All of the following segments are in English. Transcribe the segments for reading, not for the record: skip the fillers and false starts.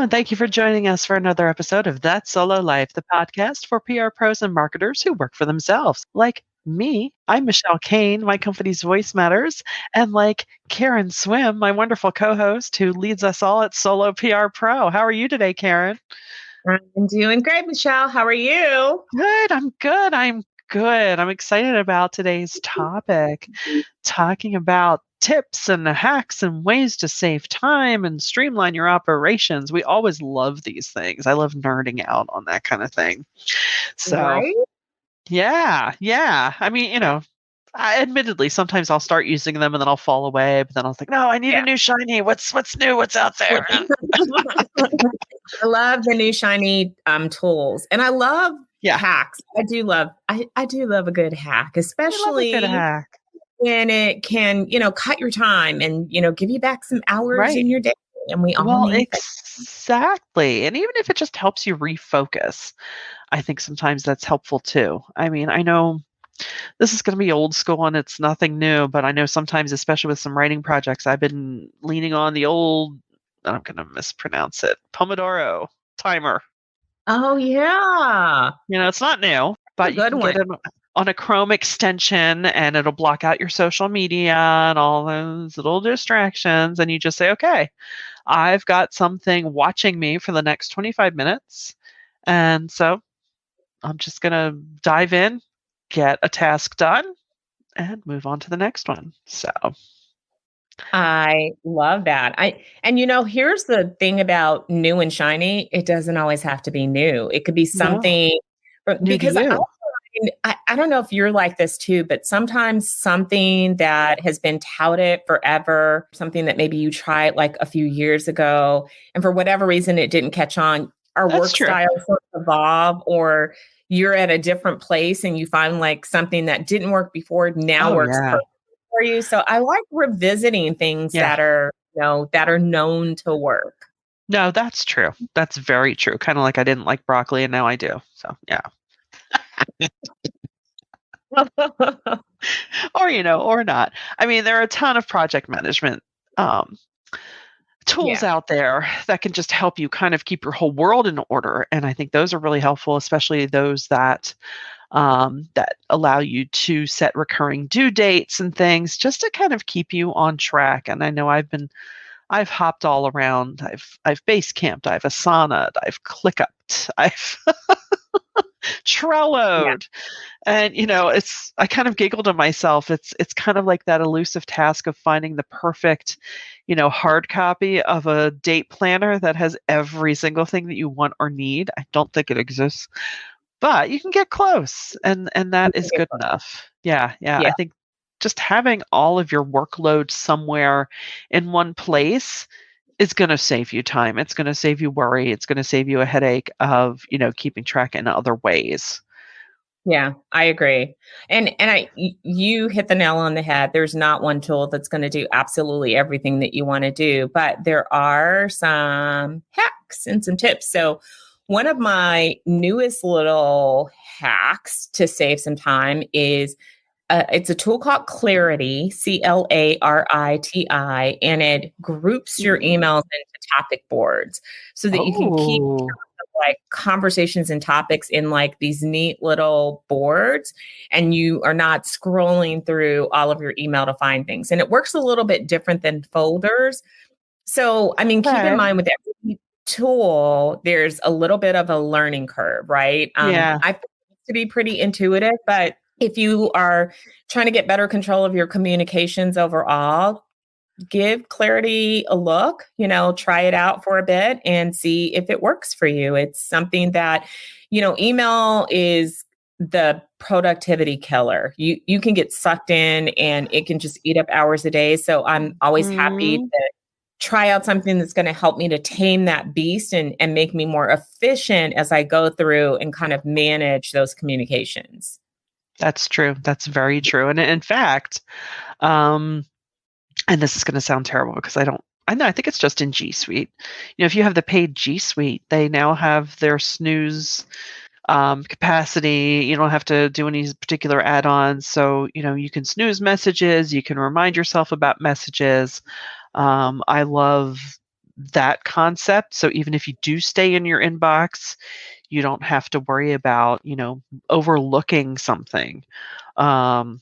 and thank you for joining us for another episode of That Solo Life, the podcast for PR pros and marketers who work for themselves. Like me, I'm Michelle Kane, my company's Voice Matters, and like Karen Swim, my wonderful co host who leads us all at Solo PR Pro. How are you today, Karen? I'm doing great, Michelle. How are you? Good. I'm good. I'm good. I'm excited about today's topic, talking about tips and hacks and ways to save time and streamline your operations. We always love these things. I love nerding out on that kind of thing. So, Right? yeah. I mean, admittedly, sometimes I'll start using them and then I'll fall away, but then I'll think, no, I need a new shiny. What's new? What's out there? I love the new shiny tools, and I love Yeah. hacks. I do love a good hack, I love a especially good hack. when it can, cut your time and, give you back some hours Right. in your day. And we all Well, need that. exactly. And even if it just helps you refocus, I think sometimes that's helpful too. I mean, I know this is going to be old school and it's nothing new, but I know sometimes, especially with some writing projects, I've been leaning on the old, I'm going to mispronounce it, Pomodoro timer. Oh yeah. It's not new, but you Good can one. get it on a Chrome extension and it'll block out your social media and all those little distractions. And you just say, okay, I've got something watching me for the next 25 minutes. And so I'm just going to dive in, get a task done, and move on to the next one. So, I love that. Here's the thing about new and shiny. It doesn't always have to be new. It could be no, something new to because you. I don't know if you're like this too, but sometimes something that has been touted forever, something that maybe you tried like a few years ago, and for whatever reason it didn't catch on, our That's work true. style sort of evolve, or you're at a different place and you find like something that didn't work before now works Yeah. perfect for you. So I like revisiting things Yeah. that are, that are known to work. No, that's true. That's very true. Kind of like I didn't like broccoli and now I do. So, yeah. Or not. I mean, there are a ton of project management tools out there that can just help you kind of keep your whole world in order. And I think those are really helpful, especially those that allow you to set recurring due dates and things just to kind of keep you on track. And I know I've hopped all around. I've base camped, I've Asana, I've ClickUp, I've Trello'd. And I kind of giggle to myself. It's kind of like that elusive task of finding the perfect, hard copy of a date planner that has every single thing that you want or need. I don't think it exists, but you can get close, and that is good enough. Yeah. I think just having all of your workload somewhere in one place is going to save you time. It's going to save you worry. It's going to save you a headache of, keeping track in other ways. Yeah, I agree. And you hit the nail on the head. There's not one tool that's going to do absolutely everything that you want to do, but there are some hacks and some tips. So one of my newest little hacks to save some time is it's a tool called Clarity, Clariti, and it groups your emails into topic boards so that you can keep like conversations and topics in like these neat little boards, and you are not scrolling through all of your email to find things. And it works a little bit different than folders. So, I mean, keep in mind with every tool, there's a little bit of a learning curve, right? I find it to be pretty intuitive, but if you are trying to get better control of your communications overall, give Clarity a look, try it out for a bit and see if it works for you. It's something that, email is the productivity killer. You can get sucked in and it can just eat up hours a day. So I'm always happy to try out something that's going to help me to tame that beast and make me more efficient as I go through and kind of manage those communications. That's true. That's very true. And in fact, and this is going to sound terrible because I think it's just in G Suite. If you have the paid G Suite, they now have their Snooze capacity. You don't have to do any particular add-ons. So, you can snooze messages. You can remind yourself about messages. I love that concept. So even if you do stay in your inbox, you don't have to worry about, overlooking something. Um,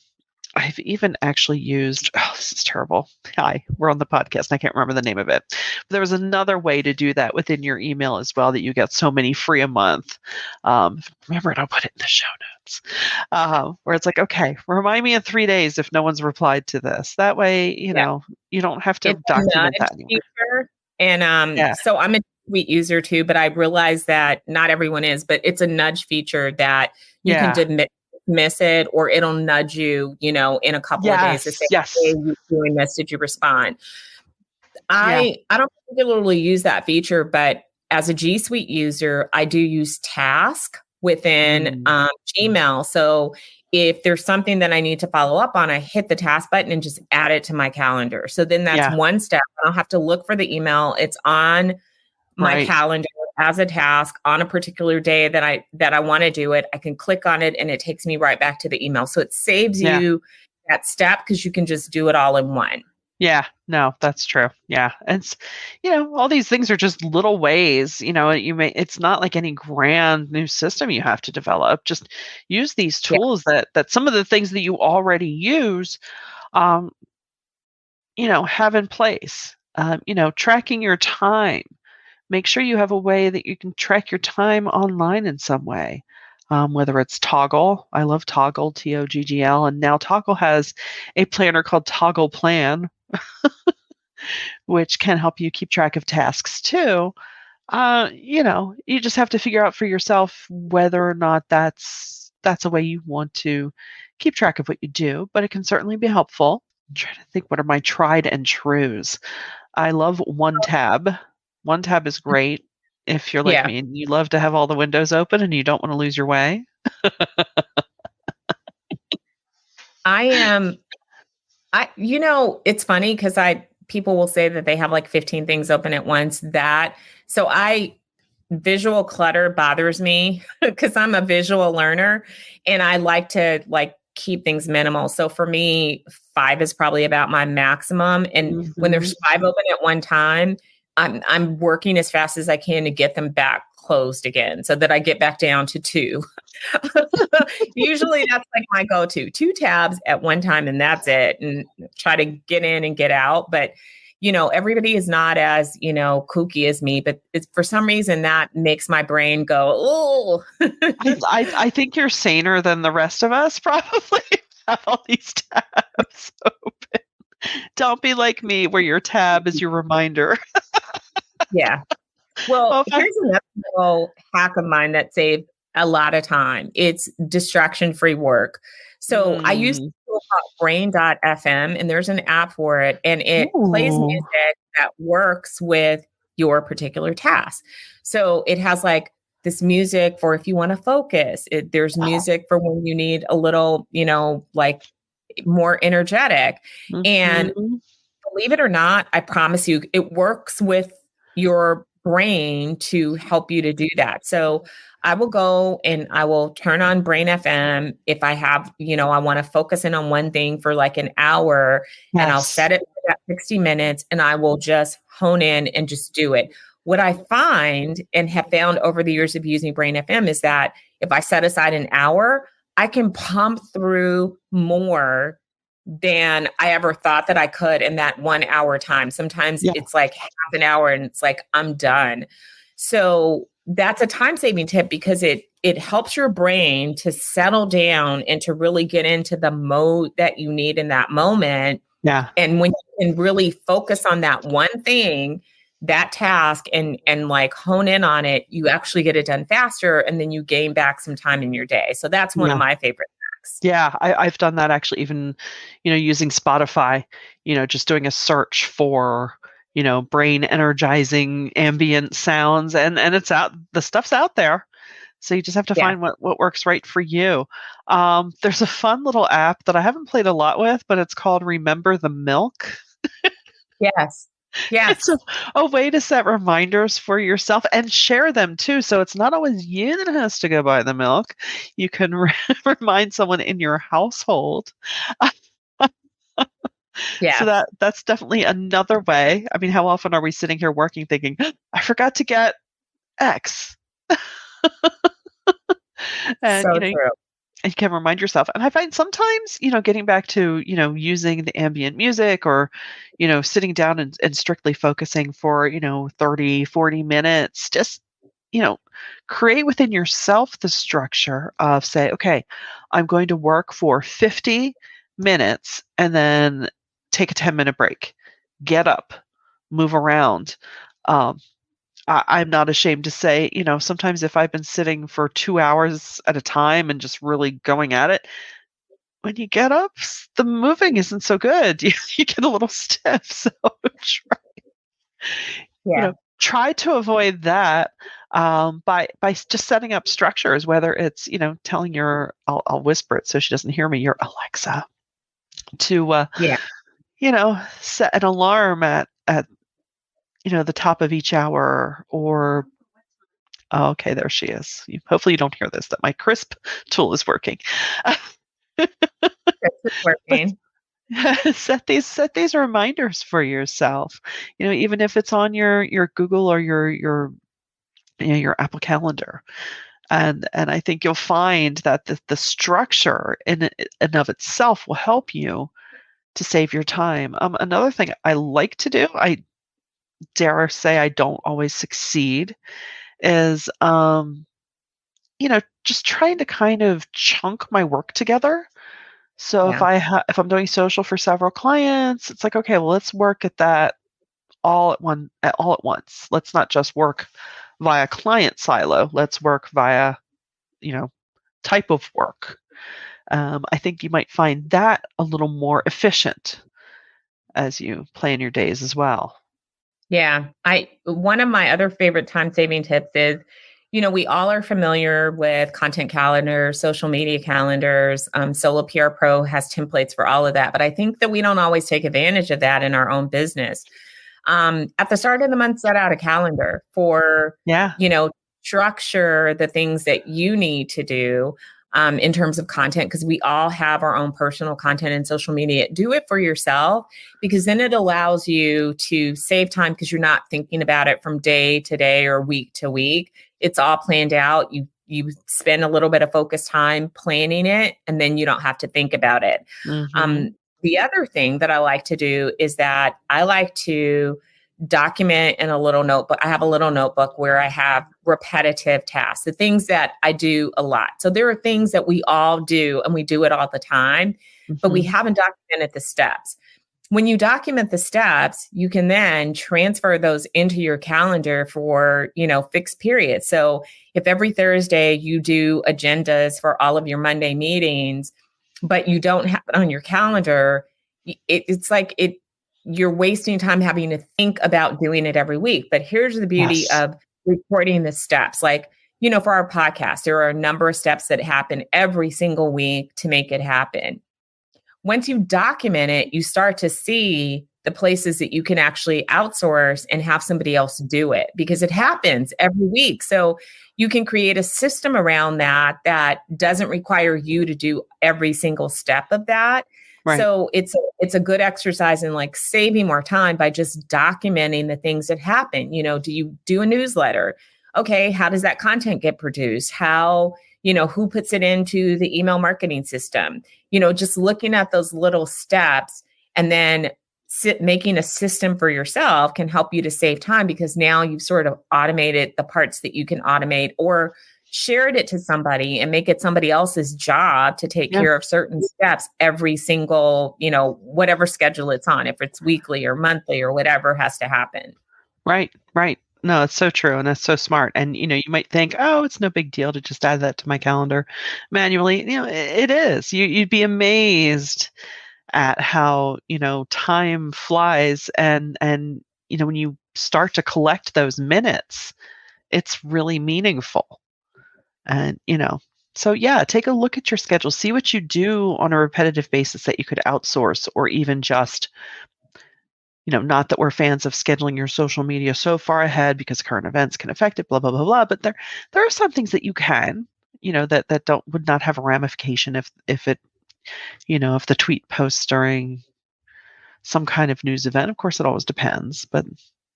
I've even actually used this is terrible. Hi, we're on the podcast, and I can't remember the name of it. But there was another way to do that within your email as well, that you get so many free a month. If I remember it, I'll put it in the show notes. Where it's like, okay, remind me in 3 days if no one's replied to this. That way, Yeah. you don't have to It's a document nudge that anywhere. feature, and, Yeah. so I'm a Tweet user too, but I realize that not everyone is, but it's a nudge feature that you can Yeah. dismiss it, or it'll nudge you, in a couple of days to Yes. say, "Hey, Yes. you doing this, did you respond?" Yeah. I don't particularly use that feature, but as a G Suite user, I do use Task within, Mm. Gmail. So if there's something that I need to follow up on, I hit the task button and just add it to my calendar. So then that's Yeah. one step. I don't have to look for the email. It's on my Right. calendar as a task on a particular day that I want to do it. I can click on it and it takes me right back to the email. So it saves Yeah. you that step because you can just do it all in one. Yeah, no, that's true. Yeah. And all these things are just little ways, it's not like any grand new system you have to develop. Just use these Yeah. tools that some of the things that you already use, um, have in place. Tracking your time. Make sure you have a way that you can track your time online in some way. Whether it's Toggle, I love Toggle, Toggl, and now Toggle has a planner called Toggle Plan, which can help you keep track of tasks too. You just have to figure out for yourself whether or not that's a way you want to keep track of what you do, but it can certainly be helpful. I'm trying to think, what are my tried and trues? I love One Tab. One Tab is great if you're like Yeah. me and you love to have all the windows open and you don't want to lose your way. I am it's funny because people will say that they have like 15 things open at once. Visual clutter bothers me because I'm a visual learner and I like to keep things minimal. So for me, 5 is probably about my maximum. And when Mhm. there's 5 open at one time, I'm working as fast as I can to get them back closed again so that I get back down to 2. Usually that's like my go-to, 2 tabs at one time and that's it, and try to get in and get out. But everybody is not as, kooky as me, but it's for some reason that makes my brain go, oh. I think you're saner than the rest of us probably have all these tabs open. Don't be like me where your tab is your reminder. Yeah. Well, Well, if I here's another little hack of mine that saved a lot of time. It's distraction-free work. So I use Mm. a tool called brain.fm, and there's an app for it, and it plays Ooh. music that works with your particular task. So it has this music for if you want to focus. There's music for when you need a little, more energetic. And Mhm. believe it or not, I promise you, it works with your brain to help you to do that. So I will go and I will turn on Brain FM if I have, I want to focus in on one thing for like an hour, and I'll Yes. set it for that 60 minutes and I will just hone in and just do it. What I find and have found over the years of using Brain FM is that if I set aside an hour, I can pump through more than I ever thought that I could in that 1 hour time. Sometimes Yeah. it's like half an hour and it's like, I'm done. So that's a time saving tip because it helps your brain to settle down and to really get into the mode that you need in that moment. Yeah. And when you can really focus on that one thing, that task, and like hone in on it, you actually get it done faster and then you gain back some time in your day. So that's one Yeah. of my favorite hacks. Yeah, I've done that actually, even, using Spotify, just doing a search for, brain energizing ambient sounds, and it's out, the stuff's out there. So you just have to Yeah. find what works right for you. There's a fun little app that I haven't played a lot with, but it's called Remember the Milk. Yes. It's Yes. a way to set reminders for yourself and share them too. So it's not always you that has to go buy the milk. You can remind someone in your household. So Yeah. that's definitely another way. I mean, how often are we sitting here working thinking, I forgot to get X? And, So true. you can remind yourself. And I find sometimes, getting back to, using the ambient music or, sitting down and strictly focusing for, 30, 40 minutes, just, you know, create within yourself the structure of say, okay, I'm going to work for 50 minutes and then take a 10-minute break. Get up, move around. Um, I'm not ashamed to say, sometimes if I've been sitting for 2 hours at a time and just really going at it, when you get up, the moving isn't so good. You get a little stiff. So try, you Yeah. know, try to avoid that by just setting up structures, whether it's, telling I'll whisper it so she doesn't hear me, your Alexa, to, Yeah. set an alarm at, the top of each hour or oh, okay, there she is. Hopefully you don't hear this, that my crisp tool is working. This is But working. set these reminders for yourself. Even if it's on your Google or your Apple Calendar. And I think you'll find that the structure in and of itself will help you to save your time. Another thing I like to do, I dare say I don't always succeed, is just trying to kind of chunk my work together. So Yeah. if I'm doing social for several clients, it's like, okay, well, let's work at that all at once. Let's not just work via client silo. Let's work via, you know, type of work. I think you might find that a little more efficient as you plan your days as well. Yeah. I one of my other favorite time saving tips is, we all are familiar with content calendars, social media calendars. Solo PR Pro has templates for all of that, but I think that we don't always take advantage of that in our own business. At the start of the month, set out a calendar for, Yeah. you know, structure the things that you need to do in terms of content, because we all have our own personal content and social media. Do it for yourself, because then it allows you to save time because you're not thinking about it from day to day or week to week. It's all planned out. You spend a little bit of focused time planning it, and then you don't have to think about it. Mhm. Um, the other thing that I like to do is that I like to document in a little notebook. I have a little notebook where I have repetitive tasks, the things that I do a lot. So there are things that we all do and we do it all the time, but we Mhm. haven't documented the steps. When you document the steps, you can then transfer those into your calendar for, fixed periods. So if every Thursday you do agendas for all of your Monday meetings, but you don't have it on your calendar, it's like you're wasting time having to think about doing it every week. But here's the beauty Yes. of recording the steps. Like, for our podcast, there are a number of steps that happen every single week to make it happen. Once you document it, you start to see the places that you can actually outsource and have somebody else do it, because it happens every week. So you can create a system around that doesn't require you to do every single step of that. Right. So it's a good exercise in like saving more time by just documenting the things that happen. Do you do a newsletter? Okay, how does that content get produced? How, who puts it into the email marketing system? Just looking at those little steps and then making a system for yourself can help you to save time, because now you've sort of automated the parts that you can automate, or shared it to somebody and make it somebody else's job to take Yeah. care of certain steps every single, whatever schedule it's on, if it's weekly or monthly or whatever has to happen. Right. Right. No, it's so true, and that's so smart. And you might think, "Oh, it's no big deal to just add that to my calendar manually." It is. You'd be amazed at how time flies, and when you start to collect those minutes, it's really meaningful. And so yeah, take a look at your schedule, see what you do on a repetitive basis that you could outsource, or even just not that we're fans of scheduling your social media so far ahead because current events can affect it, blah blah blah blah, but there are some things that you can that don't would not have a ramification if it if the tweet posts during some kind of news event. Of course, it always depends, but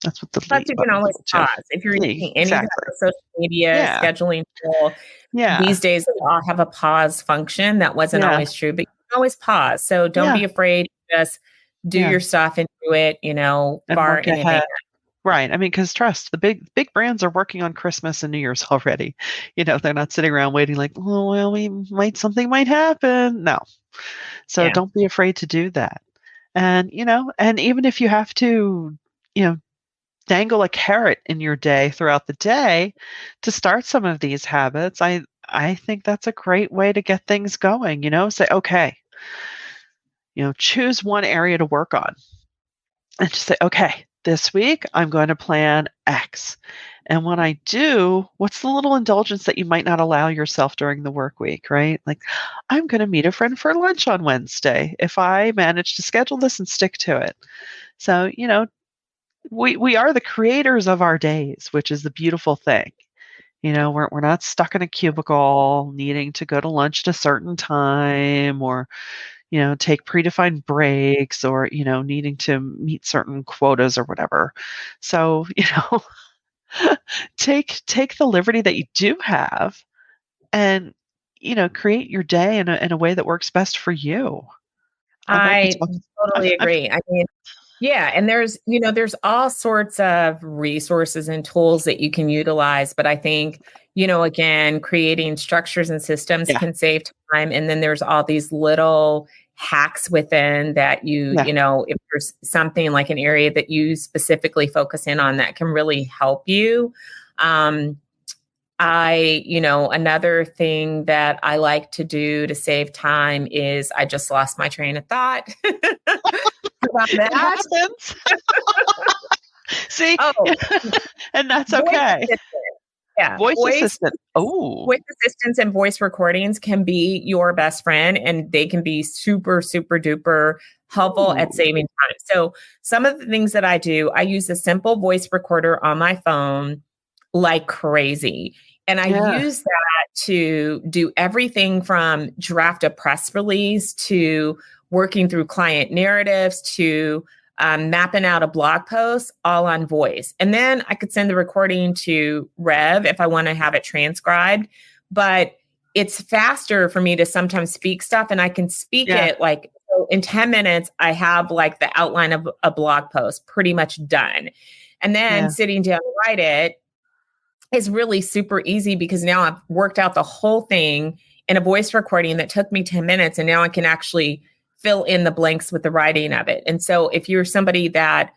that's what the Plus, delete you can button's always equal to. pause. If you're See, using any type exactly. of social media Yeah. scheduling tool, Yeah. these days they all have a pause function. That wasn't Yeah. always true, but you can always pause. So don't Yeah. be afraid. Just do Yeah. your stuff and do it, And far work in advance. ahead. Right. I mean, because trust, the big brands are working on Christmas and New Year's already. They're not sitting around waiting like, oh, well, something might happen. No. So Yeah. don't be afraid to do that. And even if you have to, you know, dangle a carrot in your day throughout the day to start some of these habits, I think that's a great way to get things going. Say, okay, choose one area to work on and just say, okay, this week I'm going to plan X. And when I do, what's the little indulgence that you might not allow yourself during the work week, right? Like, I'm going to meet a friend for lunch on Wednesday if I manage to schedule this and stick to it. So, we are the creators of our days, which is the beautiful thing. We're not stuck in a cubicle needing to go to lunch at a certain time or take predefined breaks or, needing to meet certain quotas or whatever. So, take the liberty that you do have and, create your day in a way that works best for you. I might be I talking. totally I'm agree. I mean, yeah, and there's all sorts of resources and tools that you can utilize, but I think, again, creating structures and systems yeah, can save time. And then there's all these little hacks within that yeah, if there's something like an area that you specifically focus in on that can really help you. Um, another thing that I like to do to save time is I just lost my train of thought about it that. happens. See, Oh, and that's voice okay. assistant. Yeah, Voice assistant. Oh, voice assistants and voice recordings can be your best friend, and they can be super, super duper helpful at ooh, saving time. So some of the things that I do, I use a simple voice recorder on my phone like crazy. And I yeah, use that to do everything from draft a press release to working through client narratives to mapping out a blog post all on voice. And then I could send the recording to Rev if I want to have it transcribed. But it's faster for me to sometimes speak stuff and I can speak yeah, it like so in 10 minutes, I have like the outline of a blog post pretty much done. And then yeah, sitting down to write it is really super easy because now I've worked out the whole thing in a voice recording that took me 10 minutes. And now I can actually fill in the blanks with the writing of it. And so if you're somebody that,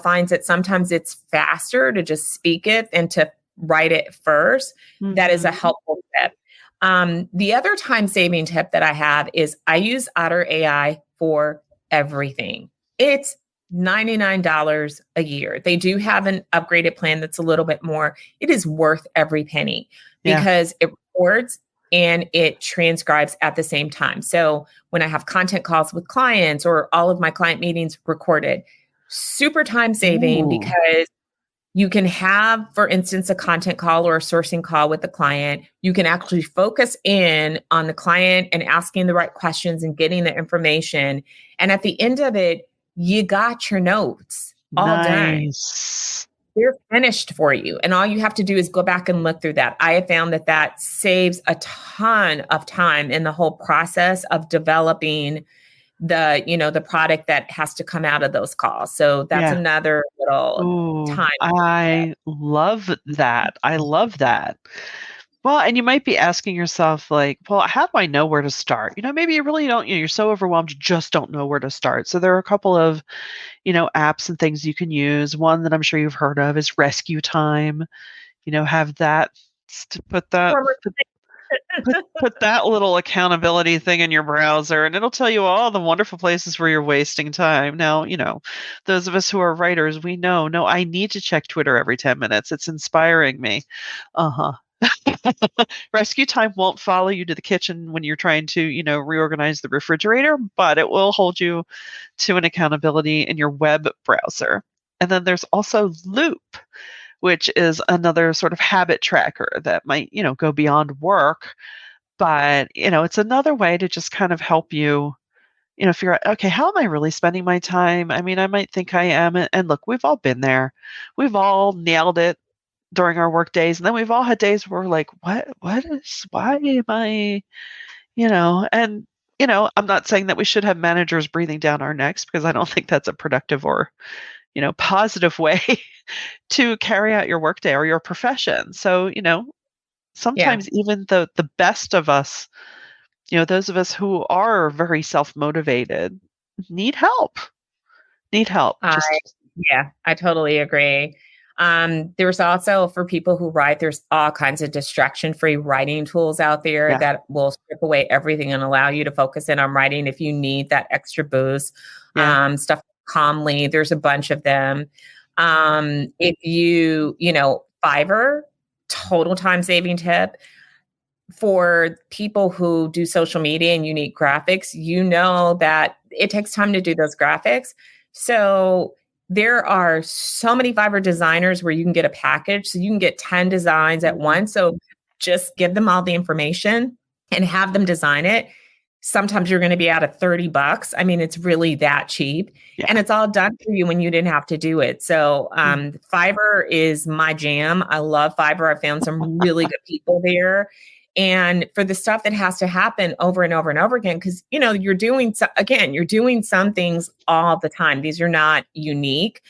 finds that sometimes it's faster to just speak it than to write it first, that is a mhm, helpful tip. The other time saving tip that I have is I use Otter AI for everything. It's $99 a year. They do have an upgraded plan that's a little bit more. It is worth every penny yeah, because it records and it transcribes at the same time. So when I have content calls with clients or all of my client meetings recorded, super time saving ooh, because you can have, for instance, a content call or a sourcing call with the client. You can actually focus in on the client and asking the right questions and getting the information. And at the end of it, you got your notes all done. nice. They're finished for you. And all you have to do is go back and look through that. I have found that that saves a ton of time in the whole process of developing the product that has to come out of those calls. So that's Yeah. another little Ooh, time. I love that. I love that. Well, and you might be asking yourself, like, well, how do I know where to start? Maybe you really don't, you're so overwhelmed, you just don't know where to start. So there are a couple of, apps and things you can use. One that I'm sure you've heard of is Rescue Time. Have that, put that, put that little accountability thing in your browser and it'll tell you all the wonderful places where you're wasting time. Now, those of us who are writers, we know, no, I need to check Twitter every 10 minutes. It's inspiring me. Uh-huh. Rescue Time won't follow you to the kitchen when you're trying to, reorganize the refrigerator, but it will hold you to an accountability in your web browser. And then there's also Loop, which is another sort of habit tracker that might, go beyond work, but, it's another way to just kind of help you, figure out, okay, how am I really spending my time? I mean, I might think I am. And look, we've all been there. We've all nailed it during our work days. And then we've all had days where we're like, why am I, and, I'm not saying that we should have managers breathing down our necks because I don't think that's a productive or, positive way to carry out your workday or your profession. So, Yeah, sometimes even the best of us, those of us who are very self-motivated need help. Need help. I Just yeah, I totally agree. There's also for people who write, there's all kinds of distraction-free writing tools out there yeah, that will strip away everything and allow you to focus in on writing if you need that extra boost. yeah. Stuff Calmly, there's a bunch of them. If Fiverr, total time saving tip for people who do social media and you need graphics, that it takes time to do those graphics. So there are so many Fiverr designers where you can get a package. So you can get 10 designs at Mhm. once. So just give them all the information and have them design it. Sometimes you're going to be out of $30. I mean, it's really that cheap. And Yeah. it's all done for you when you didn't have to do it. So Mm. Fiverr is my jam. I love Fiverr. I found some really good people there. And for the stuff that has to happen over and over and over again, because you're doing some things all the time. These are not unique.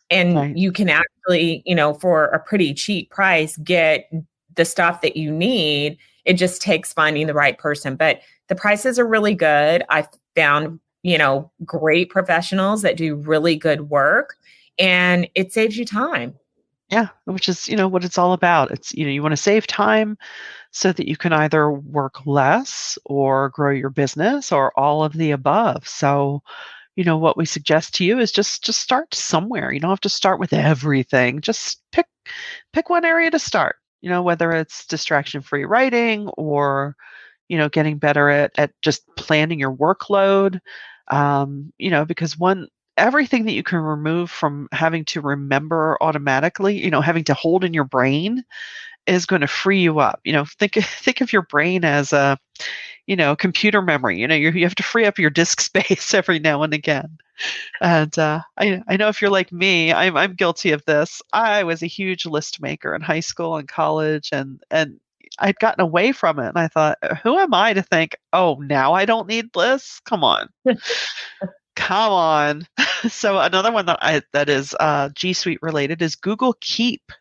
And Right. you can actually, for a pretty cheap price, get the stuff that you need. It just takes finding the right person. But the prices are really good. I found, great professionals that do really good work and it saves you time. Yeah, which is, what it's all about. It's, you wanna save time so that you can either work less or grow your business or all of the above. So, what we suggest to you is just start somewhere. You don't have to start with everything. Just pick one area to start. Whether it's distraction-free writing or, getting better at just planning your workload. Because everything that you can remove from having to remember automatically, having to hold in your brain is going to free you up. Think of your brain as a, computer memory. You have to free up your disk space every now and again. And I know if you're like me, I'm guilty of this. I was a huge list maker in high school and college, and I'd gotten away from it. And I thought, who am I to think, oh, now I don't need lists? Come on, come on. So another one that is G Suite related is Google Keep.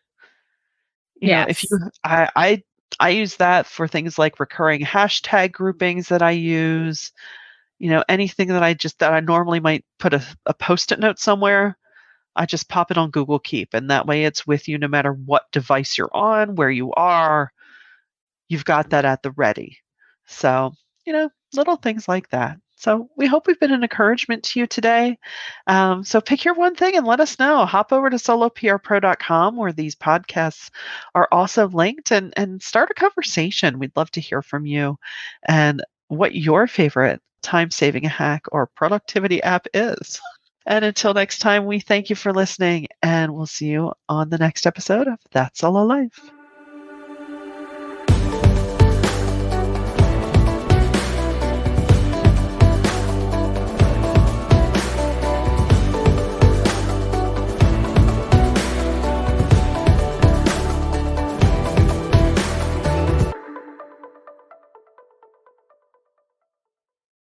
If you Yes. I use that for things like recurring hashtag groupings that I use. Anything that I normally might put a post-it note somewhere, I just pop it on Google Keep, and that way it's with you no matter what device you're on, where you are, you've got that at the ready. So, little things like that. So we hope we've been an encouragement to you today. So pick your one thing and let us know. Hop over to soloprpro.com where these podcasts are also linked and start a conversation. We'd love to hear from you and what your favorite time saving hack or productivity app is. And until next time, we thank you for listening and we'll see you on the next episode of That's Solo Life.